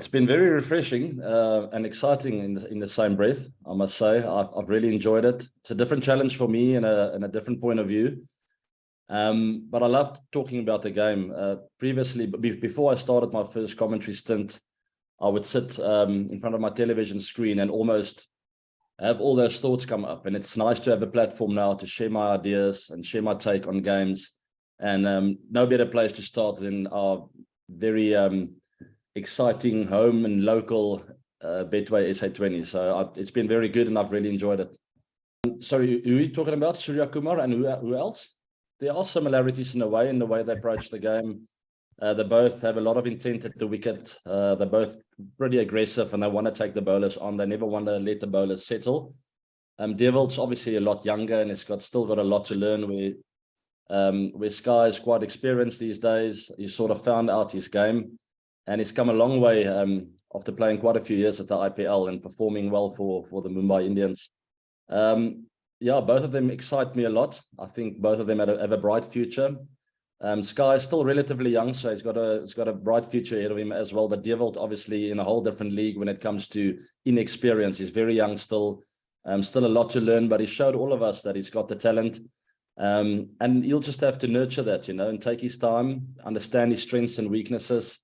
been very refreshing and exciting in the same breath, I must say. I've really enjoyed it. It's a different challenge for me and a different point of view. But I loved talking about the game. Previously, before I started my first commentary stint, I would sit in front of my television screen and almost have all those thoughts come up. And it's nice to have a platform now to share my ideas and share my take on games. And no better place to start than our very exciting home and local Betway SA20. So it's been very good and I've really enjoyed it. Sorry, who are you talking about? Suryakumar and who else? There are similarities in a way in the way they approach the game. They both have a lot of intent at the wicket. They're both pretty aggressive and they want to take the bowlers on. They never want to let the bowlers settle. De Villiers obviously a lot younger and he's still got a lot to learn. Where Sky is quite experienced these days. He's sort of found out his game and he's come a long way after playing quite a few years at the IPL and performing well for the Mumbai Indians. Yeah, both of them excite me a lot. I think both of them have a bright future. Sky is still relatively young, so he's got a bright future ahead of him as well. But De Villiers obviously in a whole different league when it comes to inexperience. He's very young still, still a lot to learn, but he showed all of us that he's got the talent. And you'll just have to nurture that, and take his time, understand his strengths and weaknesses,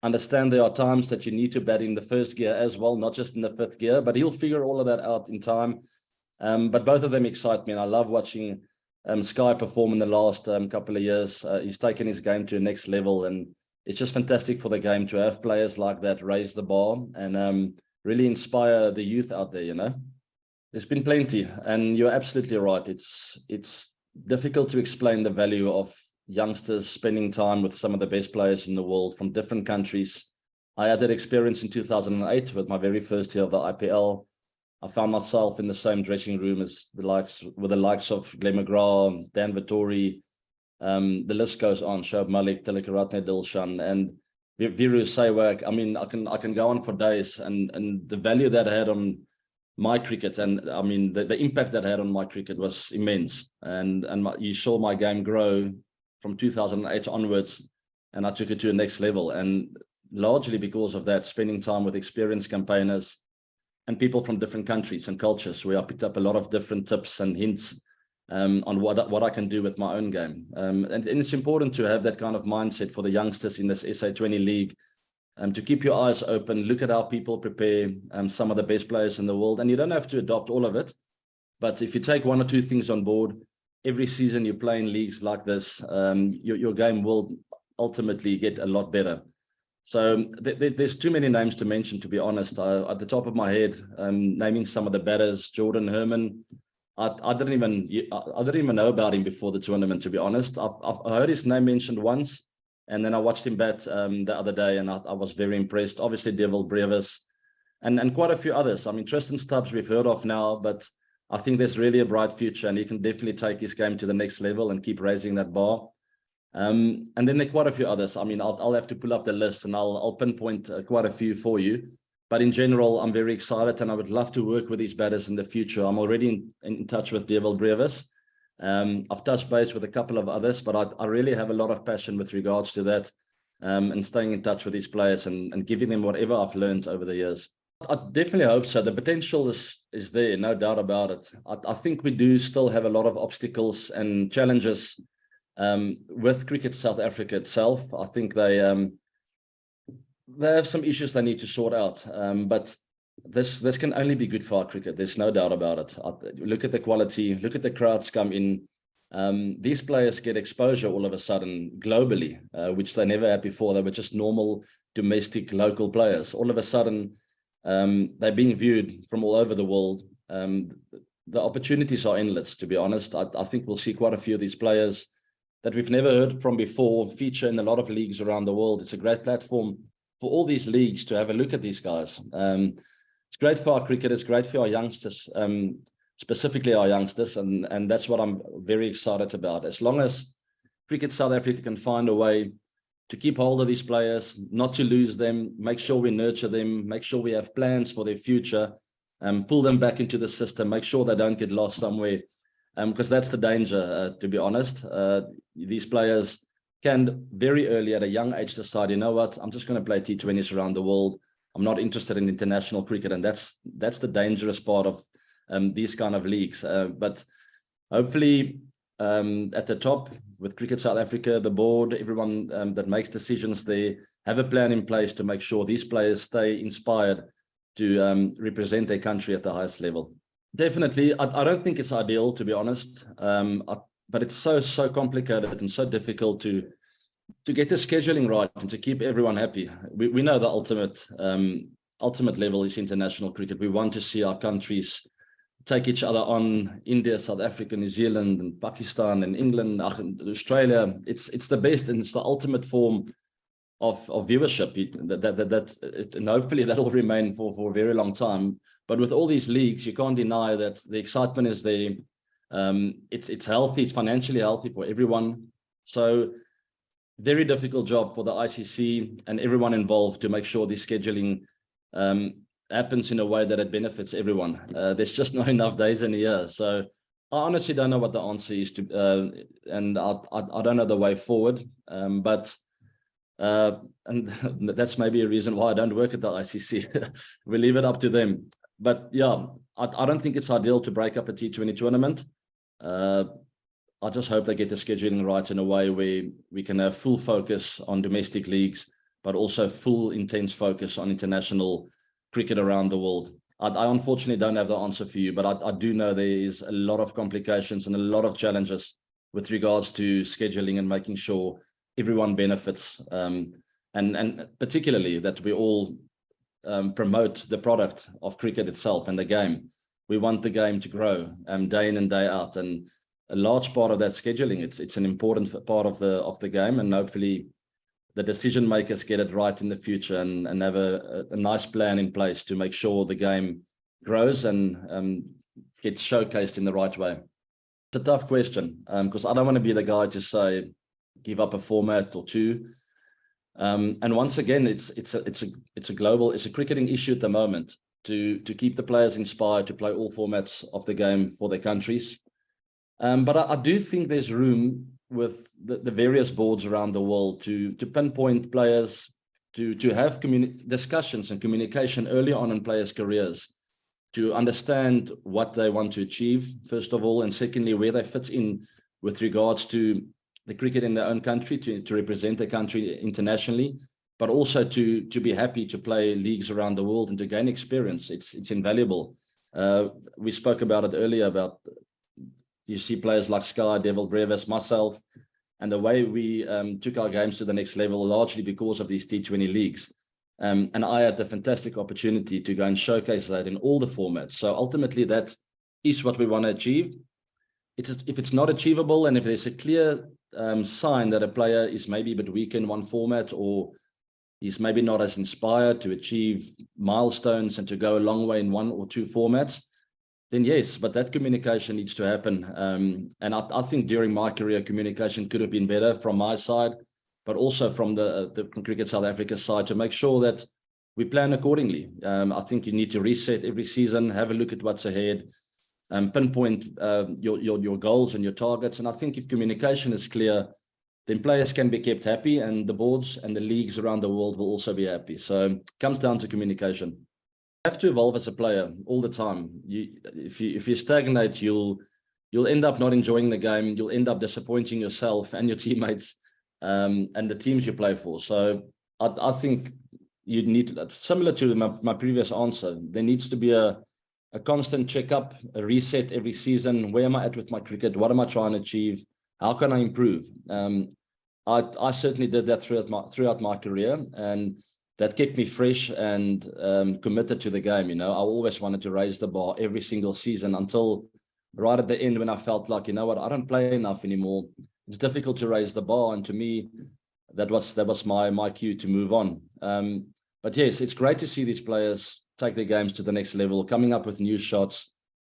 understand there are times that you need to bat in the first gear as well, not just in the fifth gear, but he'll figure all of that out in time. But both of them excite me and I love watching Sky perform in the last couple of years. He's taken his game to a next level and it's just fantastic for the game to have players like that raise the bar and really inspire the youth out there, There's been plenty and you're absolutely right. It's difficult to explain the value of youngsters spending time with some of the best players in the world from different countries. I had that experience in 2008 with my very first year of the IPL. I found myself in the same dressing room as the likes of Glenn McGrath, Dan Vittori, the list goes on, Shoaib Malik, Tilakaratne Dilshan, and Viru Sehwag. I mean, I can go on for days, and the value that I had on my cricket, and I mean the impact that had on my cricket was immense. And you saw my game grow from 2008 onwards, and I took it to the next level. And largely because of that, spending time with experienced campaigners and people from different countries and cultures, where I picked up a lot of different tips and hints on what I can do with my own game. And it's important to have that kind of mindset for the youngsters in this SA20 league, to keep your eyes open, look at how people prepare some of the best players in the world. And you don't have to adopt all of it, but if you take one or two things on board, every season you play in leagues like this, your game will ultimately get a lot better. So there's too many names to mention, to be honest. At the top of my head, naming some of the batters, Jordan Herman, I didn't even know about him before the tournament, to be honest. I've heard his name mentioned once, and then I watched him bat the other day, and I was very impressed. Obviously, De Villiers, and quite a few others. I mean, Tristan Stubbs we've heard of now, but I think there's really a bright future, and he can definitely take his game to the next level and keep raising that bar. And then there are quite a few others. I mean, I'll have to pull up the list and I'll pinpoint quite a few for you. But in general, I'm very excited and I would love to work with these batters in the future. I'm already in touch with De Villiers. I've touched base with a couple of others, but I really have a lot of passion with regards to that, and staying in touch with these players and giving them whatever I've learned over the years. I definitely hope so. The potential is there, no doubt about it. I think we do still have a lot of obstacles and challenges with Cricket South Africa itself. I think they have some issues they need to sort out, but this can only be good for our cricket. There's no doubt about it. Look at the quality, look at the crowds come in. These players get exposure all of a sudden globally, which they never had before. They were just normal domestic local players. All of a sudden, they're being viewed from all over the world. The opportunities are endless, to be honest. I think we'll see quite a few of these players that we've never heard from before feature in a lot of leagues around the world. It's a great platform for all these leagues to have a look at these guys. It's great for our cricket. It's great for our youngsters, specifically our youngsters. And that's what I'm very excited about. As long as Cricket South Africa can find a way to keep hold of these players, not to lose them, make sure we nurture them, make sure we have plans for their future, pull them back into the system, make sure they don't get lost somewhere. Because that's the danger, to be honest. These players can very early at a young age decide, you know what, I'm just going to play T20s around the world. I'm not interested in international cricket, and that's the dangerous part of these kind of leagues. But hopefully, at the top with Cricket South Africa, the board, everyone that makes decisions, they have a plan in place to make sure these players stay inspired to represent their country at the highest level. Definitely, I don't think it's ideal, to be honest, but it's so complicated and so difficult to get the scheduling right and to keep everyone happy. We know the ultimate level is international cricket. We want to see our countries take each other on. India, South Africa, New Zealand, and Pakistan, and England, Australia. It's the best, and it's the ultimate form of viewership. And hopefully that'll remain for a very long time. But with all these leagues, you can't deny that the excitement is there. It's healthy. It's financially healthy for everyone. So very difficult job for the ICC and everyone involved to make sure the scheduling happens in a way that it benefits everyone. There's just not enough days in a year. So I honestly don't know what the answer is to, and I don't know the way forward. But that's maybe a reason why I don't work at the ICC. We leave it up to them. But yeah, I don't think it's ideal to break up a T20 tournament. I just hope they get the scheduling right in a way where we can have full focus on domestic leagues, but also full intense focus on international cricket around the world. I unfortunately don't have the answer for you, but I do know there is a lot of complications and a lot of challenges with regards to scheduling and making sure everyone benefits, and particularly that we all promote the product of cricket itself and the game. We want the game to grow day in and day out, and a large part of that scheduling, it's an important part of the game, and hopefully the decision makers get it right in the future and have a nice plan in place to make sure the game grows and gets showcased in the right way. It's a tough question because I don't want to be the guy to say give up a format or two. And once again, it's a cricketing issue at the moment to keep the players inspired to play all formats of the game for their countries. But I do think there's room with the various boards around the world to pinpoint players, to have discussions and communication early on in players' careers, to understand what they want to achieve, first of all, and secondly, where they fit in with regards to the cricket in their own country, to represent their country internationally, but also to be happy to play leagues around the world and to gain experience. It's invaluable. We spoke about it earlier about you see players like Sky, Devil Brevis, myself, and the way we took our games to the next level largely because of these T20 leagues. And I had the fantastic opportunity to go and showcase that in all the formats. So ultimately, that is what we want to achieve. If it's not achievable, and if there's a clear sign that a player is maybe a bit weak in one format, or he's maybe not as inspired to achieve milestones and to go a long way in one or two formats, then yes, but that communication needs to happen. And I think during my career, communication could have been better from my side, but also from the Cricket South Africa side, to make sure that we plan accordingly. I think you need to reset every season, have a look at what's ahead, pinpoint your goals and your targets. And I think if communication is clear, then players can be kept happy, and the boards and the leagues around the world will also be happy. So it comes down to communication. You have to evolve as a player all the time. If you stagnate, you'll end up not enjoying the game. You'll end up disappointing yourself and your teammates and the teams you play for. So I think you need, similar to my previous answer, there needs to be a constant checkup, a reset every season. Where am I at with my cricket? What am I trying to achieve? How can I improve? I certainly did that throughout my career, and that kept me fresh and committed to the game. You know, I always wanted to raise the bar every single season until right at the end, when I felt like, you know what, I don't play enough anymore. It's difficult to raise the bar, and to me, that was my cue to move on. But yes, it's great to see these players take their games to the next level, coming up with new shots,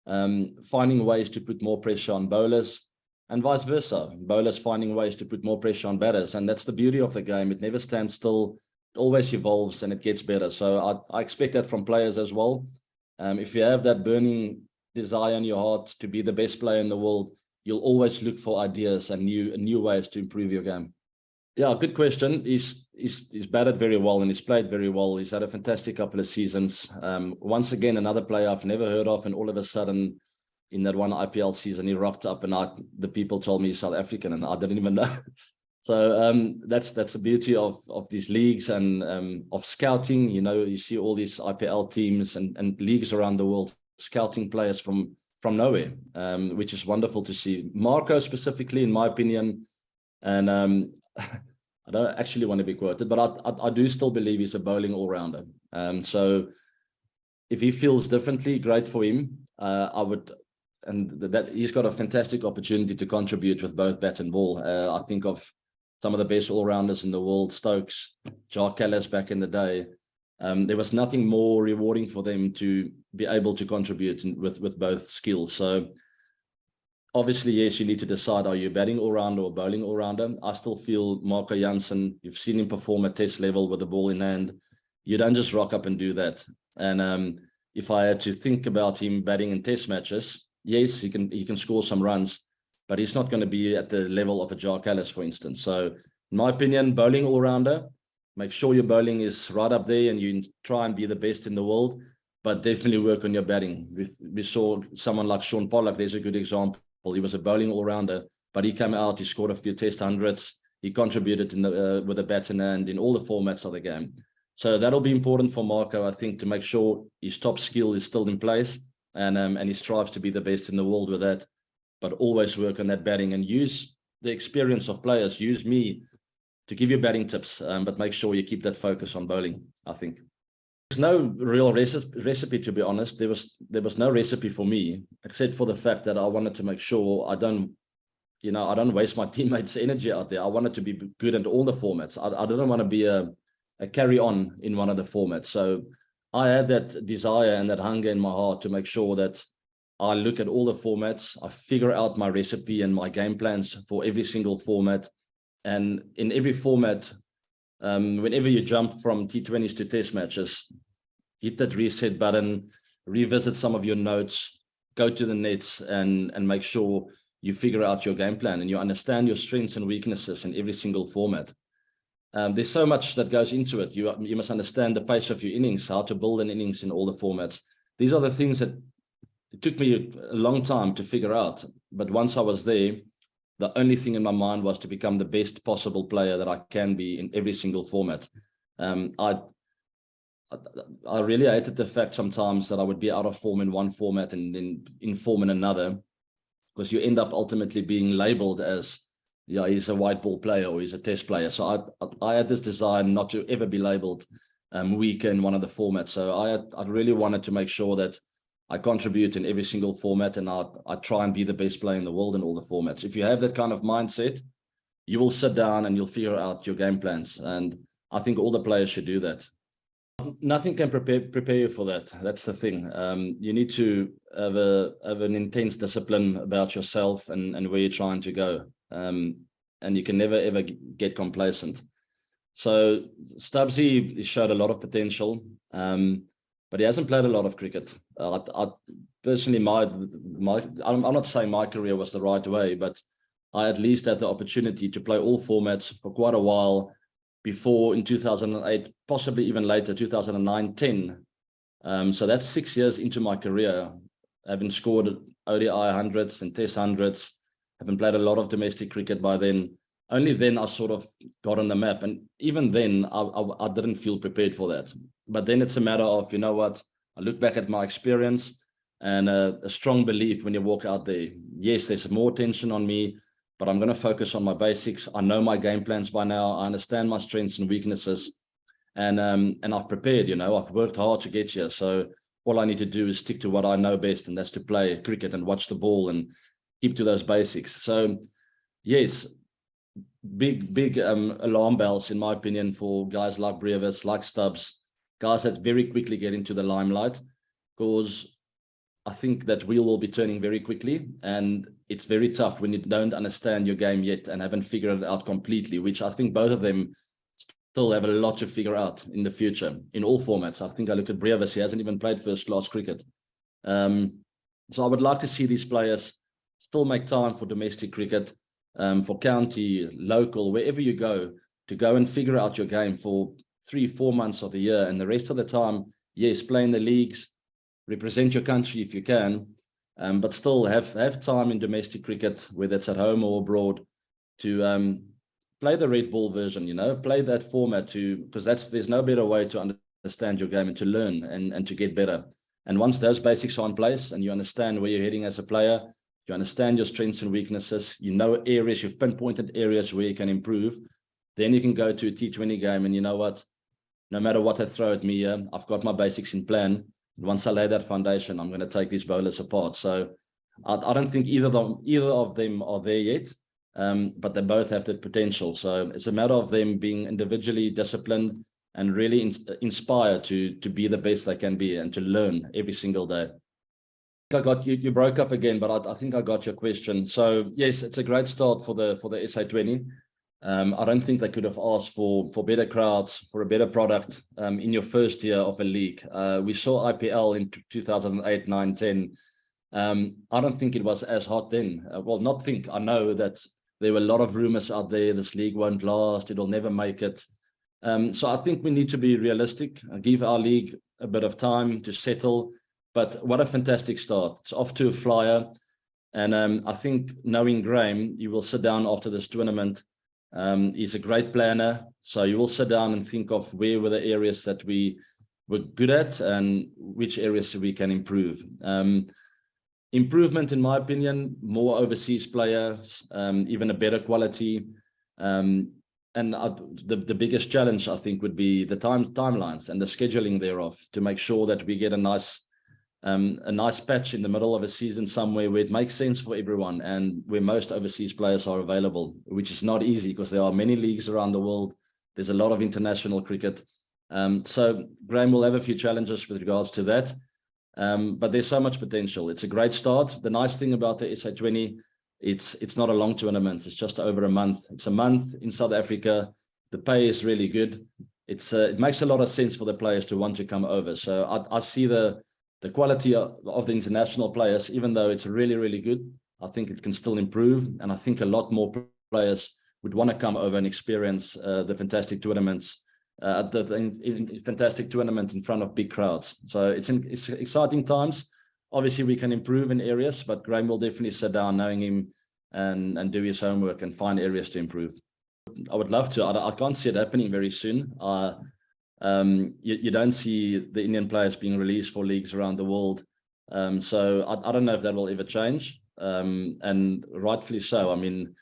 finding ways to put more pressure on bowlers, and vice versa. Bowlers finding ways to put more pressure on batters, and that's the beauty of the game. It never stands still. It always evolves and it gets better. So I expect that from players as well. If you have that burning desire in your heart to be the best player in the world, you'll always look for ideas and new ways to improve your game. Yeah, good question. He's batted very well and he's played very well. He's had a fantastic couple of seasons. Once again, another player I've never heard of, and all of a sudden, in that one IPL season, he rocked up, and the people told me he's South African, and I didn't even know. So that's the beauty of these leagues and of scouting. You know, you see all these IPL teams and leagues around the world scouting players from nowhere, which is wonderful to see. Marco specifically, in my opinion, and I don't actually want to be quoted, but I do still believe he's a bowling all-rounder. So if he feels differently, great for him. I would, and that he's got a fantastic opportunity to contribute with both bat and ball. I think of some of the best all-rounders in the world, Stokes, Jacques Kallis back in the day. There was nothing more rewarding for them to be able to contribute with both skills. So obviously, yes, you need to decide, are you a batting all-rounder or bowling all-rounder? I still feel Marco Jansen, you've seen him perform at test level with the ball in hand. You don't just rock up and do that. And if I had to think about him batting in test matches, yes, he can score some runs, but he's not going to be at the level of a Jacques Kallis, for instance. So in my opinion, bowling all-rounder, make sure your bowling is right up there and you try and be the best in the world, but definitely work on your batting. We saw someone like Sean Pollock, there's a good example. He was a bowling all-rounder, but he came out, he scored a few test hundreds, he contributed with the bat in hand in all the formats of the game. So that'll be important for Marco, I think, to make sure his top skill is still in place, and he strives to be the best in the world with that, but always work on that batting and use the experience of players. Use me to give you batting tips, but make sure you keep that focus on bowling, I think. There's no real recipe, to be honest. There was no recipe for me, except for the fact that I wanted to make sure I don't waste my teammates' energy out there. I wanted to be good at all the formats. I didn't want to be a carry-on in one of the formats. So I had that desire and that hunger in my heart to make sure that I look at all the formats, I figure out my recipe and my game plans for every single format. And in every format, whenever you jump from T20s to test matches, hit that reset button, revisit some of your notes, go to the nets and make sure you figure out your game plan and you understand your strengths and weaknesses in every single format. There's so much that goes into it. You must understand the pace of your innings, how to build an innings in all the formats. These are the things that it took me a long time to figure out. But once I was there, the only thing in my mind was to become the best possible player that I can be in every single format. I really hated the fact sometimes that I would be out of form in one format and then in form in another, because you end up ultimately being labeled as, yeah, he's a white ball player or he's a test player. So I had this desire not to ever be labeled weak in one of the formats. So I really wanted to make sure that I contribute in every single format, and I try and be the best player in the world in all the formats. If you have that kind of mindset, you will sit down and you'll figure out your game plans. And I think all the players should do that. Nothing can prepare you for that. That's the thing. You need to have an intense discipline about yourself and where you're trying to go. And you can never, ever get complacent. So Stubbsy showed a lot of potential. But he hasn't played a lot of cricket. I personally, I'm not saying my career was the right way, but I at least had the opportunity to play all formats for quite a while before in 2008, possibly even later, 2009, 10. So that's 6 years into my career, having scored ODI hundreds and test hundreds, having played a lot of domestic cricket by then. Only then I sort of got on the map. And even then, I didn't feel prepared for that. But then it's a matter of, you know what, I look back at my experience and a strong belief when you walk out there. Yes, there's more tension on me, but I'm going to focus on my basics. I know my game plans by now. I understand my strengths and weaknesses. And I've prepared, I've worked hard to get here. So all I need to do is stick to what I know best, and that's to play cricket and watch the ball and keep to those basics. So yes, big alarm bells, in my opinion, for guys like Brevis, like Stubbs, guys that very quickly get into the limelight, because I think that wheel will be turning very quickly, and it's very tough when you don't understand your game yet and haven't figured it out completely, which I think both of them still have a lot to figure out in the future in all formats. I think I look at Brevis, he hasn't even played first-class cricket. So I would like to see these players still make time for domestic cricket, for county, local, wherever you go, to go and figure out your game for 3-4 months of the year, and the rest of the time, yes, play in the leagues, represent your country if you can, but still have time in domestic cricket, whether it's at home or abroad, to play the red ball version, play that format, because there's no better way to understand your game and to learn and to get better. And once those basics are in place and you understand where you're heading as a player, you understand your strengths and weaknesses, areas, you've pinpointed areas where you can improve, then you can go to a T20 game and you know what, no matter what they throw at me, I've got my basics in plan. Once I lay that foundation, I'm going to take these bowlers apart. So I don't think either of them are there yet, but they both have the potential. So it's a matter of them being individually disciplined and really inspired to be the best they can be and to learn every single day. I got you broke up again, but I think I got your question. So yes, it's a great start for the SA20. I don't think they could have asked for better crowds, for a better product in your first year of a league. We saw IPL in 2008, 9, 10. I don't think it was as hot then. I know that there were a lot of rumors out there. This league won't last. It'll never make it. So I think we need to be realistic, give our league a bit of time to settle. But what a fantastic start. It's off to a flyer. And I think knowing Graham, you will sit down after this tournament. He's a great planner. So you will sit down and think of where were the areas that we were good at and which areas we can improve. Improvement, in my opinion, more overseas players, even a better quality. And the biggest challenge, I think, would be the timelines and the scheduling thereof to make sure that we get a nice patch in the middle of a season somewhere where it makes sense for everyone and where most overseas players are available, which is not easy because there are many leagues around the world. There's a lot of international cricket. So Graham will have a few challenges with regards to that. But there's so much potential. It's a great start. The nice thing about the SA20, it's not a long tournament. It's just over a month. It's a month in South Africa. The pay is really good. It makes a lot of sense for the players to want to come over. So I see the quality of the international players, even though it's really, really good, I think it can still improve. And I think a lot more players would want to come over and experience the fantastic tournaments, fantastic tournament in front of big crowds. So it's exciting times. Obviously, we can improve in areas, but Graham will definitely sit down knowing him and do his homework and find areas to improve. I would love to. I can't see it happening very soon. You don't see the Indian players being released for leagues around the world. So I don't know if that will ever change. And rightfully so. I mean,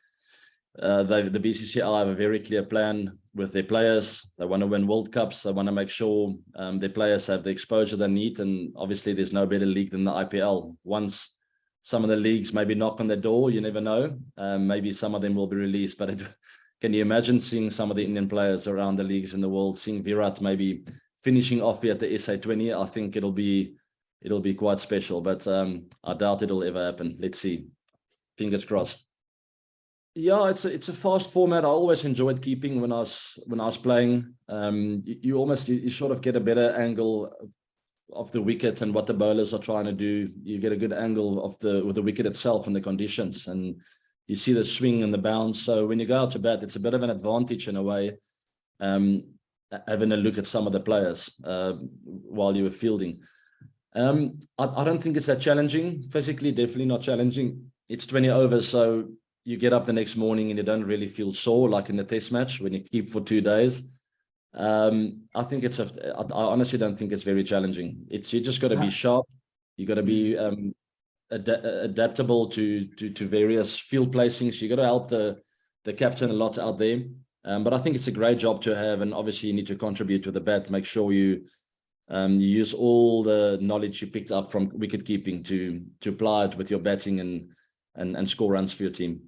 the BCCI have a very clear plan with their players. They want to win World Cups. They want to make sure their players have the exposure they need. And obviously, there's no better league than the IPL. Once some of the leagues maybe knock on the door, you never know. Maybe some of them will be released. But can you imagine seeing some of the Indian players around the leagues in the world, seeing Virat maybe finishing off here at the SA20? I think it'll be quite special. But I doubt it'll ever happen. Let's see. Fingers crossed. Yeah, it's a fast format. I always enjoyed keeping when I was playing. You sort of get a better angle of the wicket and what the bowlers are trying to do. You get a good angle of the wicket itself and the conditions, and you see the swing and the bounce. So when you go out to bat, it's a bit of an advantage in a way, having a look at some of the players while you were fielding. I don't think it's that challenging. Physically, definitely not challenging. It's 20 overs, so you get up the next morning and you don't really feel sore like in the test match when you keep for 2 days. I honestly don't think it's very challenging. You just got to be sharp. You got to be adaptable to various field placings. You got to help the captain a lot out there. But I think it's a great job to have, and obviously you need to contribute to the bat. Make sure you use all the knowledge you picked up from wicket keeping to apply it with your batting and score runs for your team.